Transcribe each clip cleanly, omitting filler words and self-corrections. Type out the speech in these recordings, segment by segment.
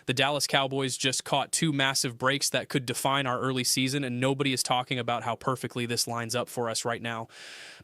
The Dallas Cowboys just caught two massive breaks that could define our early season, and nobody is talking about how perfectly this lines up for us right now.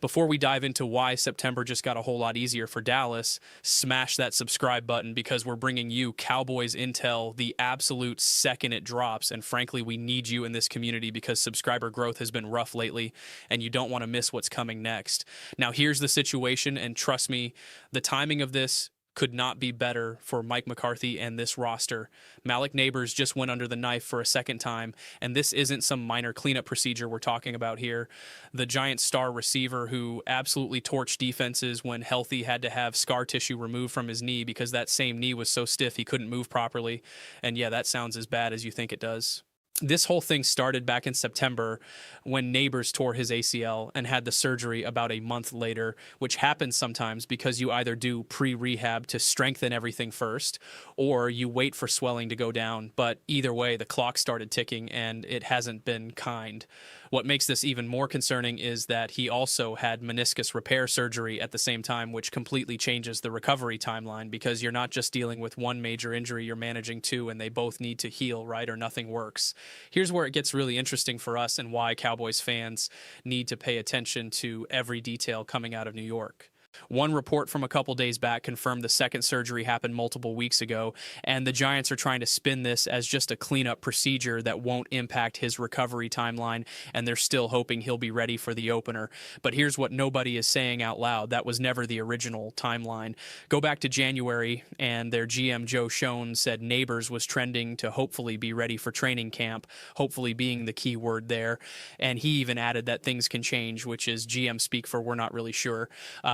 Before we dive into why September just got a whole lot easier for Dallas, smash that subscribe button because we're bringing you Cowboys intel the absolute second it drops. And frankly, we need you in this community because subscriber growth has been rough lately, and you don't want to miss what's coming next. Now, here's the situation, and trust me, the timing of this could not be better for Mike McCarthy and this roster. Malik Nabers just went under the knife for a second time, and this isn't some minor cleanup procedure we're talking about here. The Giants' star receiver who absolutely torched defenses when healthy had to have scar tissue removed from his knee because that same knee was so stiff he couldn't move properly. And yeah, that sounds as bad as you think it does. This whole thing started back in September when Nabers tore his ACL and had the surgery about a month later, which happens sometimes because you either do pre-rehab to strengthen everything first or you wait for swelling to go down. But either way, the clock started ticking and it hasn't been kind. What makes this even more concerning is that he also had meniscus repair surgery at the same time, which completely changes the recovery timeline because you're not just dealing with one major injury, you're managing two, and they both need to heal, right, or nothing works. Here's where it gets really interesting for us and why Cowboys fans need to pay attention to every detail coming out of New York. One report from a couple days back confirmed the second surgery happened multiple weeks ago, and the Giants are trying to spin this as just a cleanup procedure that won't impact his recovery timeline, and they're still hoping he'll be ready for the opener. But here's what nobody is saying out loud. That was never the original timeline. Go back to January, and their GM Joe Schoen said Nabers was trending to hopefully be ready for training camp, hopefully being the key word there. And he even added that things can change, which is GM speak for we're not really sure.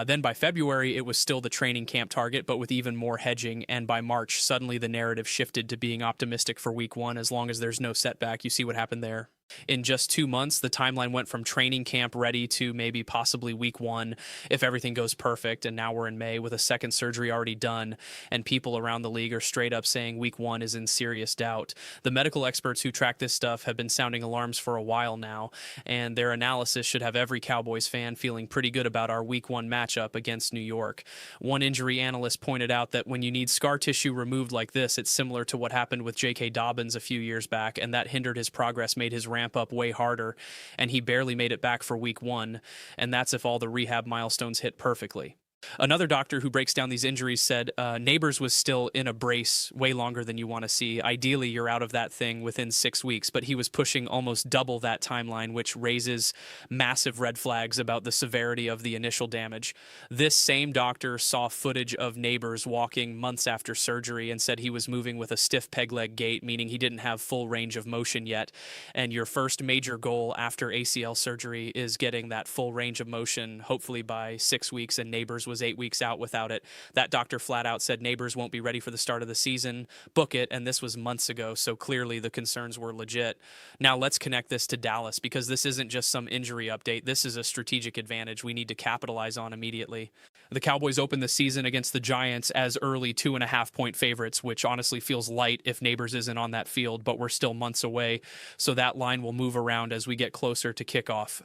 Then by February, it was still the training camp target, but with even more hedging. And by March, suddenly the narrative shifted to being optimistic for week one as long as there's no setback. You see what happened there? In just 2 months, the timeline went from training camp ready to maybe possibly week one if everything goes perfect. And now we're in May with a second surgery already done. And people around the league are straight up saying week one is in serious doubt. The medical experts who track this stuff have been sounding alarms for a while now. And their analysis should have every Cowboys fan feeling pretty good about our week one matchup against New York. One injury analyst pointed out that when you need scar tissue removed like this, it's similar to what happened with J.K. Dobbins a few years back. And that hindered his progress, made his ramp up way harder, and he barely made it back for week one, and that's if all the rehab milestones hit perfectly. Another doctor who breaks down these injuries said Nabers was still in a brace way longer than you want to see. Ideally, you're out of that thing within 6 weeks, but he was pushing almost double that timeline, which raises massive red flags about the severity of the initial damage. This same doctor saw footage of Nabers walking months after surgery and said he was moving with a stiff peg leg gait, meaning he didn't have full range of motion yet. And your first major goal after ACL surgery is getting that full range of motion, hopefully by 6 weeks, and Nabers was 8 weeks out without it. That doctor flat out said Nabers won't be ready for the start of the season. Book it, and this was months ago, so clearly the concerns were legit. Now let's connect this to Dallas, because this isn't just some injury update. This is a strategic advantage we need to capitalize on immediately. The Cowboys opened the season against the Giants as early 2.5-point favorites, which honestly feels light if Nabers isn't on that field, but we're still months away, so that line will move around as we get closer to kickoff.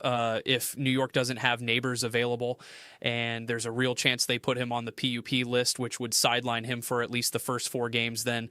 If New York doesn't have Nabers available, and there's a real chance they put him on the PUP list, which would sideline him for at least the first 4 games, then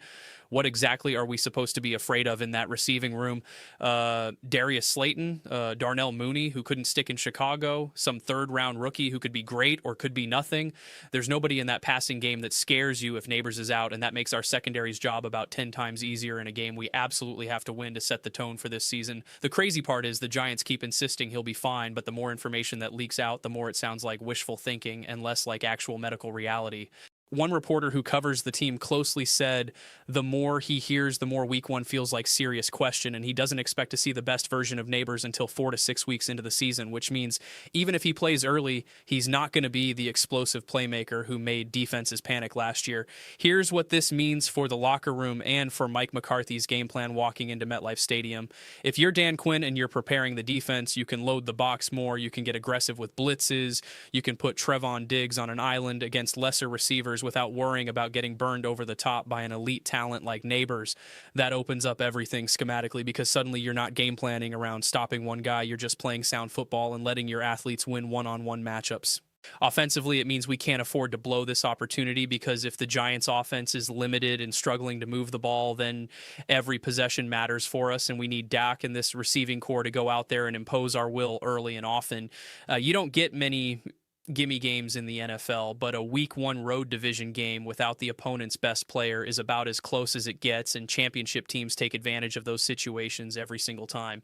what exactly are we supposed to be afraid of in that receiving room? Darius Slayton, Darnell Mooney, who couldn't stick in Chicago, some third-round rookie who could be great or could be nothing. There's nobody in that passing game that scares you if Nabers is out, and that makes our secondary's job about 10 times easier in a game we absolutely have to win to set the tone for this season. The crazy part is the Giants keep insisting he'll be fine, but the more information that leaks out, the more it sounds like wishful thinking and less like actual medical reality. One reporter who covers the team closely said the more he hears, the more week one feels like serious question, and he doesn't expect to see the best version of Nabers until 4 to 6 weeks into the season, which means even if he plays early, he's not going to be the explosive playmaker who made defenses panic last year. Here's what this means for the locker room and for Mike McCarthy's game plan walking into MetLife Stadium. If you're Dan Quinn and you're preparing the defense, you can load the box more, you can get aggressive with blitzes, you can put Trevon Diggs on an island against lesser receivers without worrying about getting burned over the top by an elite talent like Nabers. That opens up everything schematically because suddenly you're not game planning around stopping one guy. You're just playing sound football and letting your athletes win one-on-one matchups. Offensively, it means we can't afford to blow this opportunity, because if the Giants' offense is limited and struggling to move the ball, then every possession matters for us, and we need Dak and this receiving core to go out there and impose our will early and often. You don't get many gimme games in the NFL, but a week one road division game without the opponent's best player is about as close as it gets, and championship teams take advantage of those situations every single time.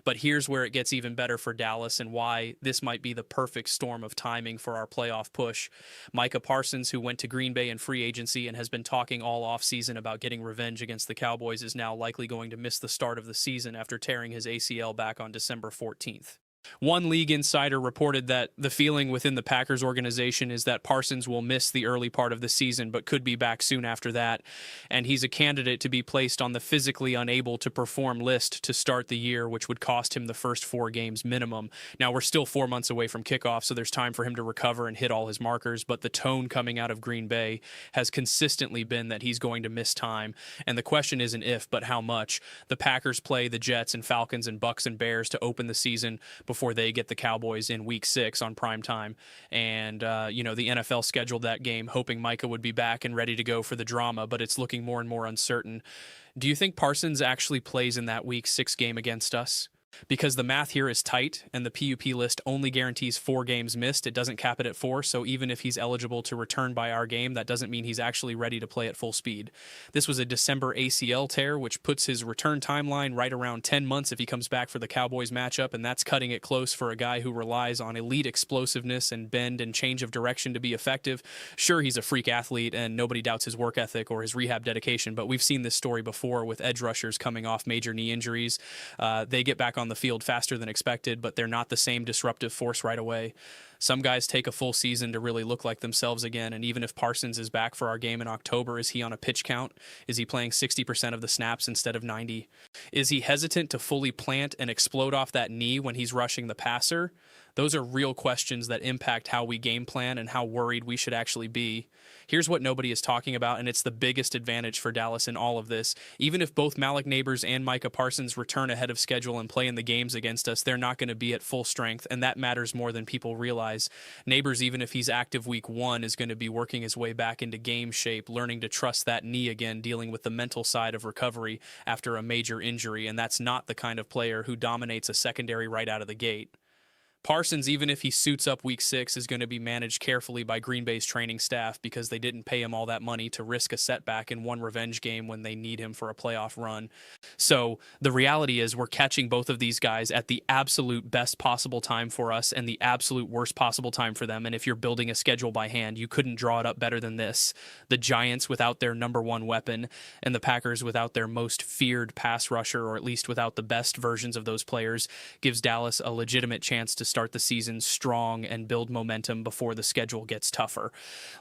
But here's where it gets even better for Dallas, and why this might be the perfect storm of timing for our playoff push. Micah Parsons, who went to Green Bay in free agency and has been talking all offseason about getting revenge against the Cowboys, is now likely going to miss the start of the season after tearing his ACL back on December 14th. One league insider reported that the feeling within the Packers organization is that Parsons will miss the early part of the season, but could be back soon after that. And he's a candidate to be placed on the physically unable to perform list to start the year, which would cost him the first 4 games minimum. Now, we're still 4 months away from kickoff, so there's time for him to recover and hit all his markers. But the tone coming out of Green Bay has consistently been that he's going to miss time. And the question isn't if, but how much. The Packers play the Jets and Falcons and Bucks and Bears to open the season before they get the Cowboys in week 6 on prime time. And, the NFL scheduled that game hoping Micah would be back and ready to go for the drama, but it's looking more and more uncertain. Do you think Parsons actually plays in that week 6 game against us? Because the math here is tight, and the PUP list only guarantees 4 games missed. It doesn't cap it at 4, so even if he's eligible to return by our game, that doesn't mean he's actually ready to play at full speed. This was a December ACL tear, which puts his return timeline right around 10 months if he comes back for the Cowboys matchup, and that's cutting it close for a guy who relies on elite explosiveness and bend and change of direction to be effective. Sure, he's a freak athlete, and nobody doubts his work ethic or his rehab dedication, but we've seen this story before with edge rushers coming off major knee injuries. They get back on the field faster than expected, but they're not the same disruptive force right away. Some guys take a full season to really look like themselves again, and even if Parsons is back for our game in October, is he on a pitch count? Is he playing 60% of the snaps instead of 90? Is he hesitant to fully plant and explode off that knee when he's rushing the passer? Those are real questions that impact how we game plan and how worried we should actually be. Here's what nobody is talking about, and it's the biggest advantage for Dallas in all of this. Even if both Malik Nabers and Micah Parsons return ahead of schedule and play in the games against us, they're not going to be at full strength, and that matters more than people realize. Nabers, even if he's active week 1, is going to be working his way back into game shape, learning to trust that knee again, dealing with the mental side of recovery after a major injury, and that's not the kind of player who dominates a secondary right out of the gate. Parsons, even if he suits up week 6, is going to be managed carefully by Green Bay's training staff because they didn't pay him all that money to risk a setback in one revenge game when they need him for a playoff run. So the reality is we're catching both of these guys at the absolute best possible time for us and the absolute worst possible time for them. And if you're building a schedule by hand, you couldn't draw it up better than this. The Giants without their number 1 weapon, and the Packers without their most feared pass rusher, or at least without the best versions of those players, gives Dallas a legitimate chance to start the season strong and build momentum before the schedule gets tougher.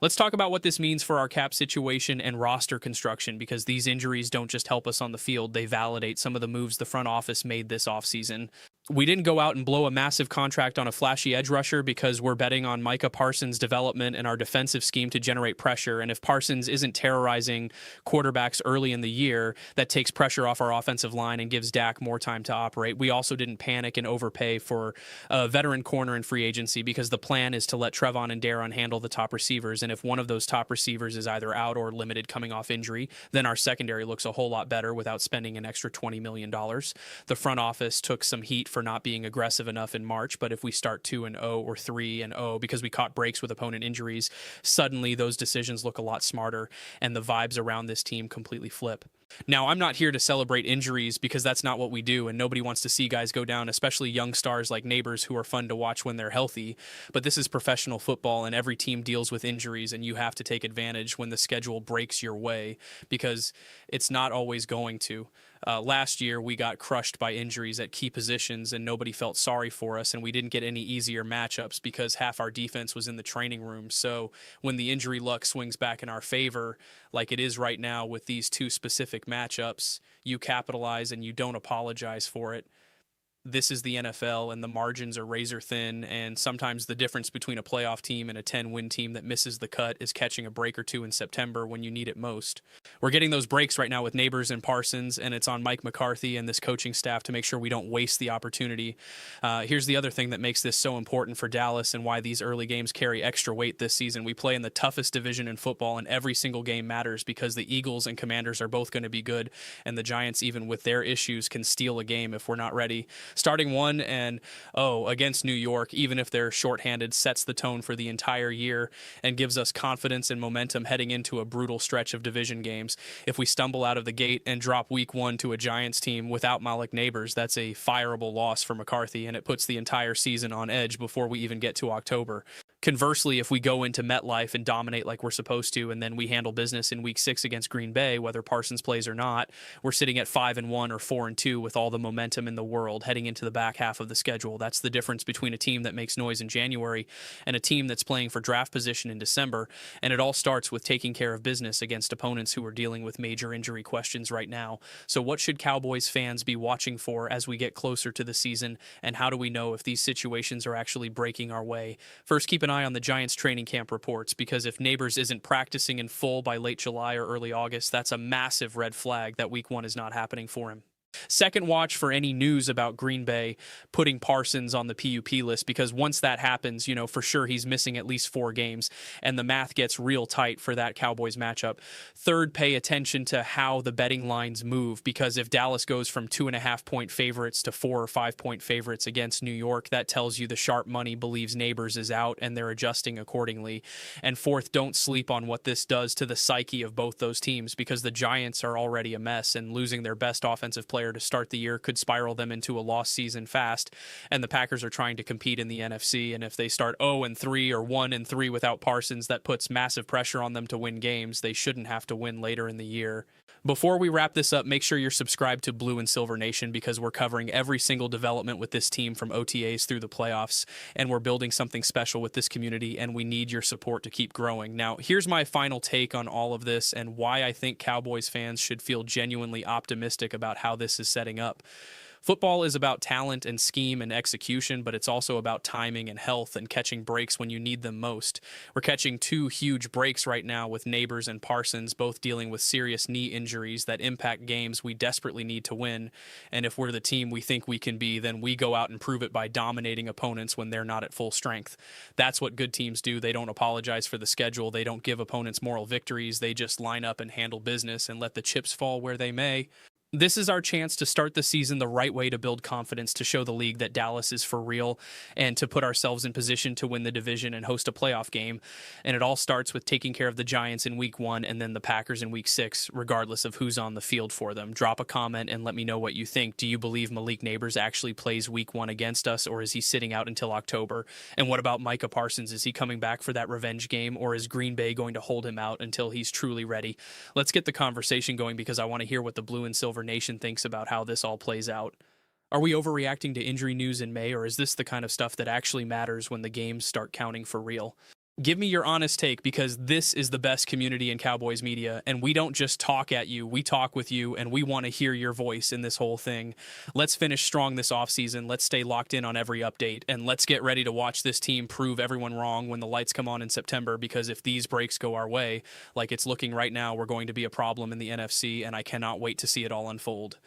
Let's talk about what this means for our cap situation and roster construction, because these injuries don't just help us on the field, they validate some of the moves the front office made this offseason. We didn't go out and blow a massive contract on a flashy edge rusher because we're betting on Micah Parsons' development and our defensive scheme to generate pressure. And if Parsons isn't terrorizing quarterbacks early in the year, that takes pressure off our offensive line and gives Dak more time to operate. We also didn't panic and overpay for a veteran corner in free agency because the plan is to let Trevon and Darron handle the top receivers. And if one of those top receivers is either out or limited coming off injury, then our secondary looks a whole lot better without spending an extra $20 million. The front office took some heat for not being aggressive enough in March, but if we start 2-0 or 3-0 because we caught breaks with opponent injuries, suddenly those decisions look a lot smarter and the vibes around this team completely flip. Now, I'm not here to celebrate injuries because that's not what we do, and nobody wants to see guys go down, especially young stars like Nabers who are fun to watch when they're healthy. But this is professional football, and every team deals with injuries, and you have to take advantage when the schedule breaks your way because it's not always going to. Last year, we got crushed by injuries at key positions, and nobody felt sorry for us, and we didn't get any easier matchups because half our defense was in the training room. So when the injury luck swings back in our favor, like it is right now with these 2 specific matchups, you capitalize and you don't apologize for it. this is the NFL and the margins are razor thin, and sometimes the difference between a playoff team and a 10-win team that misses the cut is catching a break or two in September when you need it most. We're getting those breaks right now with Nabers and Parsons, and it's on Mike McCarthy and this coaching staff to make sure we don't waste the opportunity. Here's the other thing that makes this so important for Dallas and why these early games carry extra weight this season. We play in the toughest division in football, and every single game matters because the Eagles and Commanders are both going to be good, and the Giants, even with their issues, can steal a game if we're not ready. Starting one and against New York, even if they're shorthanded, sets the tone for the entire year and gives us confidence and momentum heading into a brutal stretch of division games. If we stumble out of the gate and drop week one to a Giants team without Malik Nabers, that's a fireable loss for McCarthy, and it puts the entire season on edge before we even get to October. Conversely, if we go into MetLife and dominate like we're supposed to, and then we handle business in week 6 against Green Bay, whether Parsons plays or not, we're sitting at 5-1 or 4-2 with all the momentum in the world heading into the back half of the schedule. That's the difference between a team that makes noise in January and a team that's playing for draft position in December. And it all starts with taking care of business against opponents who are dealing with major injury questions right now. So what should Cowboys fans be watching for as we get closer to the season, and how do we know if these situations are actually breaking our way? First, keep an eye on the Giants training camp reports, because if Nabers isn't practicing in full by late July or early August, that's a massive red flag that week one is not happening for him. Second, watch for any news about Green Bay putting Parsons on the PUP list, because once that happens, for sure he's missing at least 4 games, and the math gets real tight for that Cowboys matchup. Third, pay attention to how the betting lines move, because if Dallas goes from 2.5-point favorites to 4 or 5-point favorites against New York, that tells you the sharp money believes Nabers is out and they're adjusting accordingly. And fourth, don't sleep on what this does to the psyche of both those teams, because the Giants are already a mess, and losing their best offensive player to start the year could spiral them into a lost season fast. And the Packers are trying to compete in the NFC, and if they start 0-3 or 1-3 without Parsons, that puts massive pressure on them to win games they shouldn't have to win later in the year. Before we wrap this up, make sure you're subscribed to Blue and Silver Nation, because we're covering every single development with this team from OTAs through the playoffs, and we're building something special with this community, and we need your support to keep growing. Now, here's my final take on all of this and why I think Cowboys fans should feel genuinely optimistic about how this is setting up. Football is about talent and scheme and execution, but it's also about timing and health and catching breaks when you need them most. We're catching 2 huge breaks right now with Nabers and Parsons, both dealing with serious knee injuries that impact games we desperately need to win. And if we're the team we think we can be, then we go out and prove it by dominating opponents when they're not at full strength. That's what good teams do. They don't apologize for the schedule. They don't give opponents moral victories. They just line up and handle business and let the chips fall where they may. This is our chance to start the season the right way, to build confidence, to show the league that Dallas is for real, and to put ourselves in position to win the division and host a playoff game. And it all starts with taking care of the Giants in week 1 and then the Packers in week 6, regardless of who's on the field for them. Drop a comment and let me know what you think. Do you believe Malik Nabers actually plays week 1 against us, or is he sitting out until October? And what about Micah Parsons? Is he coming back for that revenge game, or is Green Bay going to hold him out until he's truly ready? Let's get the conversation going, because I want to hear what the Blue and Silver Nation thinks about how this all plays out. Are we overreacting to injury news in May, or is this the kind of stuff that actually matters when the games start counting for real? Give me your honest take, because this is the best community in Cowboys media, and we don't just talk at you, we talk with you, and we want to hear your voice in this whole thing. Let's finish strong this offseason, let's stay locked in on every update, and let's get ready to watch this team prove everyone wrong when the lights come on in September, because if these breaks go our way, like it's looking right now, we're going to be a problem in the NFC, and I cannot wait to see it all unfold.